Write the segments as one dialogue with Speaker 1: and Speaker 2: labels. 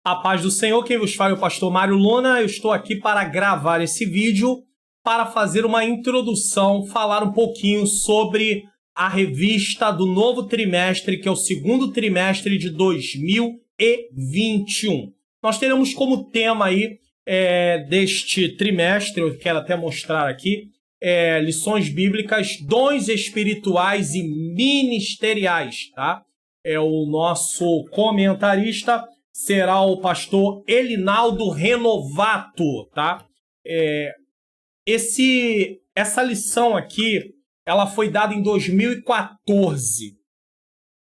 Speaker 1: A paz do Senhor, quem vos fala é o pastor Mário Luna. Eu estou aqui para gravar esse vídeo, para fazer uma introdução, falar um pouquinho sobre a revista do novo trimestre, que é o segundo trimestre de 2021. Nós teremos como tema aí deste trimestre, eu quero até mostrar aqui, lições bíblicas, dons espirituais e ministeriais, tá? O nosso comentarista será o pastor Elinaldo Renovato, tá? Essa lição aqui, ela foi dada em 2014.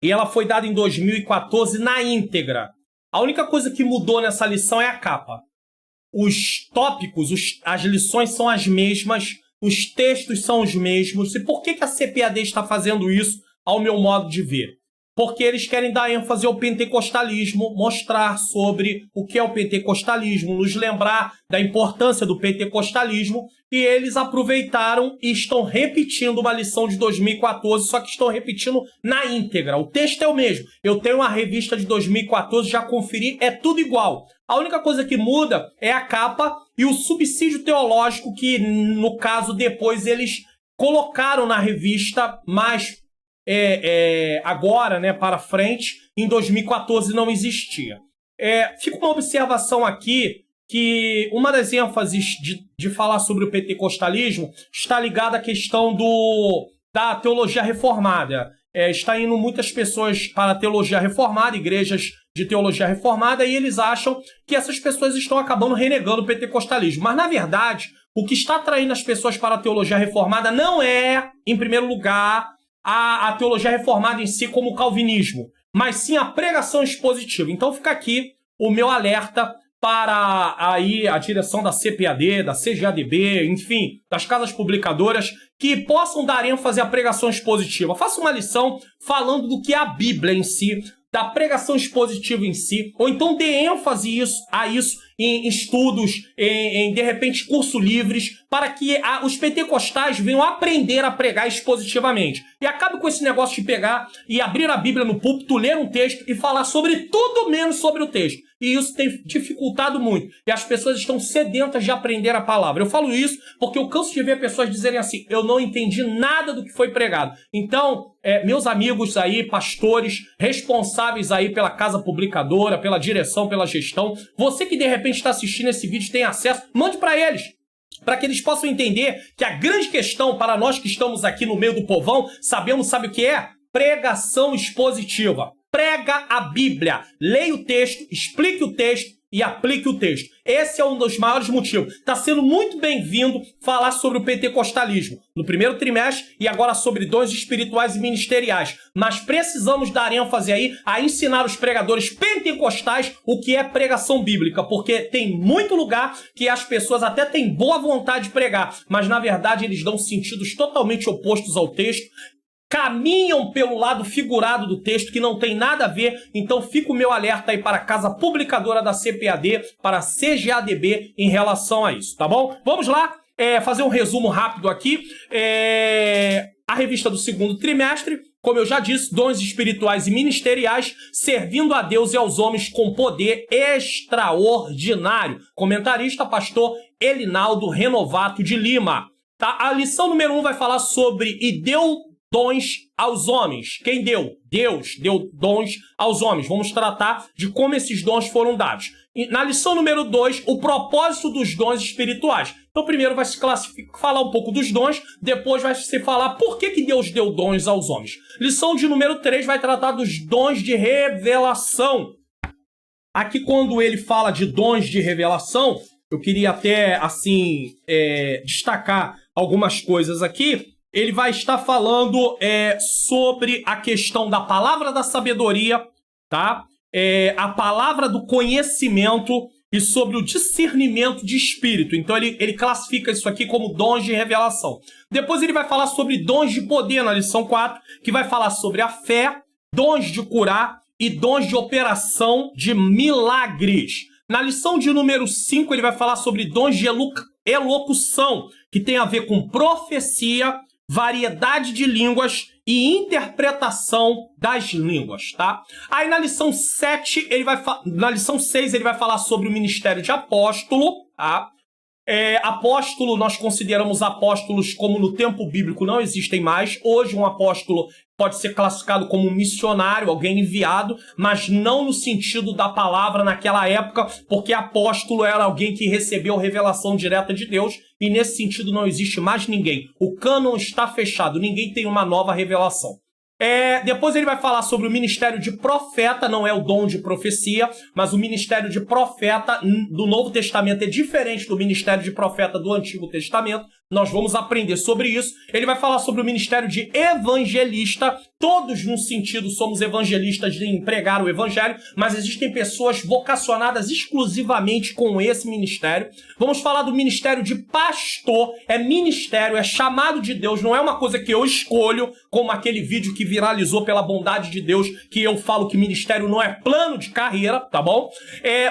Speaker 1: E ela foi dada em 2014 na íntegra. A única coisa que mudou nessa lição é a capa. Os tópicos, as lições são as mesmas, os textos são os mesmos. E por que a CPAD está fazendo isso, ao meu modo de ver? Porque eles querem dar ênfase ao pentecostalismo, mostrar sobre o que é o pentecostalismo, nos lembrar da importância do pentecostalismo, e eles aproveitaram e estão repetindo uma lição de 2014, só que estão repetindo na íntegra. O texto é o mesmo. Eu tenho uma revista de 2014, já conferi, é tudo igual. A única coisa que muda é a capa e o subsídio teológico que, no caso, depois eles colocaram na revista, mas agora, né, para frente, em 2014 não existia. Fica uma observação aqui que uma das ênfases de falar sobre o pentecostalismo está ligada à questão da teologia reformada. Está indo muitas pessoas para a teologia reformada, igrejas de teologia reformada, e eles acham que essas pessoas estão acabando renegando o pentecostalismo. Mas, na verdade, o que está atraindo as pessoas para a teologia reformada não é, em primeiro lugar, a teologia reformada em si como o calvinismo, mas sim a pregação expositiva. Então fica aqui o meu alerta para aí a direção da CPAD, da CGADB, enfim, das casas publicadoras, que possam dar ênfase à pregação expositiva. Faça uma lição falando do que é a Bíblia em si, da pregação expositiva em si, ou então dê ênfase a isso em estudos, de repente, cursos livres, para que os pentecostais venham aprender a pregar expositivamente. E acabe com esse negócio de pegar e abrir a Bíblia no púlpito, ler um texto e falar sobre tudo menos sobre o texto. E isso tem dificultado muito. E as pessoas estão sedentas de aprender a palavra. Eu falo isso porque eu canso de ver pessoas dizerem assim: eu não entendi nada do que foi pregado. Então, meus amigos aí, pastores, responsáveis aí pela casa publicadora, pela direção, pela gestão, você que de repente está assistindo esse vídeo, tem acesso, mande para eles, para que eles possam entender que a grande questão para nós que estamos aqui no meio do povão, sabe o que é? Pregação expositiva. Prega a Bíblia, leia o texto, explique o texto e aplique o texto. Esse é um dos maiores motivos. Está sendo muito bem-vindo falar sobre o pentecostalismo no primeiro trimestre e agora sobre dons espirituais e ministeriais. Mas precisamos dar ênfase aí a ensinar os pregadores pentecostais o que é pregação bíblica, porque tem muito lugar que as pessoas até têm boa vontade de pregar, mas na verdade eles dão sentidos totalmente opostos ao texto, caminham pelo lado figurado do texto, que não tem nada a ver. Então fica o meu alerta aí para a casa publicadora da CPAD, para a CGADB em relação a isso, tá bom? Vamos lá, fazer um resumo rápido aqui. A revista do segundo trimestre, como eu já disse, dons espirituais e ministeriais, servindo a Deus e aos homens com poder extraordinário. Comentarista, pastor Elinaldo Renovato de Lima. Tá? A lição número 1 vai falar sobre "e deu dons aos homens". Quem deu? Deus deu dons aos homens. Vamos tratar de como esses dons foram dados. E na lição número 2, o propósito dos dons espirituais. Então, primeiro vai se falar um pouco dos dons, depois vai se falar por que Deus deu dons aos homens. Lição de número 3 vai tratar dos dons de revelação. Aqui, quando ele fala de dons de revelação, eu queria até, assim, destacar algumas coisas aqui. Ele vai estar falando sobre a questão da palavra da sabedoria, tá? A palavra do conhecimento e sobre o discernimento de espírito. Então ele classifica isso aqui como dons de revelação. Depois ele vai falar sobre dons de poder na lição 4, que vai falar sobre a fé, dons de curar e dons de operação de milagres. Na lição de número 5 ele vai falar sobre dons de elocução, que tem a ver com profecia, variedade de línguas e interpretação das línguas, tá? Aí na lição 7, na lição 6, ele vai falar sobre o ministério de apóstolo, tá? Apóstolo, nós consideramos apóstolos como no tempo bíblico não existem mais. Hoje um apóstolo pode ser classificado como um missionário, alguém enviado, mas não no sentido da palavra naquela época, porque apóstolo era alguém que recebeu revelação direta de Deus, e nesse sentido não existe mais ninguém. O cânon está fechado, ninguém tem uma nova revelação. Depois ele vai falar sobre o ministério de profeta, não é o dom de profecia, mas o ministério de profeta do Novo Testamento é diferente do ministério de profeta do Antigo Testamento. Nós vamos aprender sobre isso. Ele vai falar sobre o ministério de evangelista. Todos, num sentido, somos evangelistas de pregar o evangelho, mas existem pessoas vocacionadas exclusivamente com esse ministério. Vamos falar do ministério de pastor. É ministério, é chamado de Deus, não é uma coisa que eu escolho, como aquele vídeo que viralizou pela bondade de Deus, que eu falo que ministério não é plano de carreira, tá bom?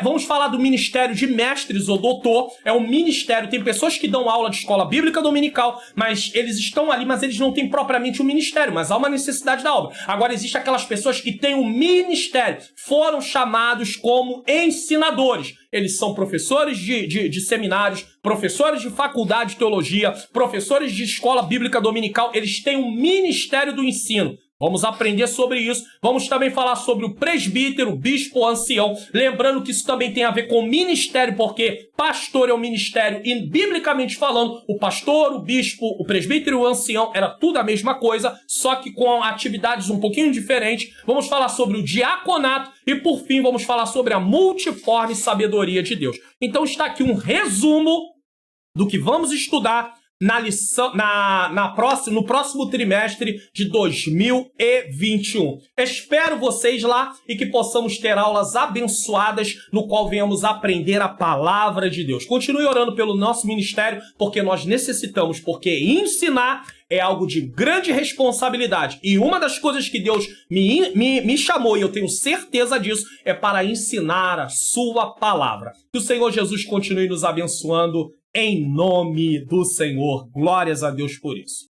Speaker 1: Vamos falar do ministério de mestres ou doutor. É um ministério, tem pessoas que dão aula de escola bíblica dominical, mas eles estão ali, mas eles não têm propriamente um ministério, mas há uma necessidade da obra. Agora, existem aquelas pessoas que têm um ministério, foram chamados como ensinadores. Eles são professores de seminários, professores de faculdade de teologia, professores de escola bíblica dominical, eles têm um ministério do ensino. Vamos aprender sobre isso. Vamos também falar sobre o presbítero, bispo, ancião. Lembrando que isso também tem a ver com ministério, porque pastor é um ministério e, biblicamente falando, o pastor, o bispo, o presbítero e o ancião era tudo a mesma coisa, só que com atividades um pouquinho diferentes. Vamos falar sobre o diaconato e, por fim, vamos falar sobre a multiforme sabedoria de Deus. Então está aqui um resumo do que vamos estudar na lição, no próximo trimestre de 2021. Espero vocês lá e que possamos ter aulas abençoadas no qual venhamos aprender a palavra de Deus. Continue orando pelo nosso ministério, porque nós necessitamos, porque ensinar é algo de grande responsabilidade. E uma das coisas que Deus me chamou, e eu tenho certeza disso, é para ensinar a sua palavra. Que o Senhor Jesus continue nos abençoando em nome do Senhor. Glórias a Deus por isso.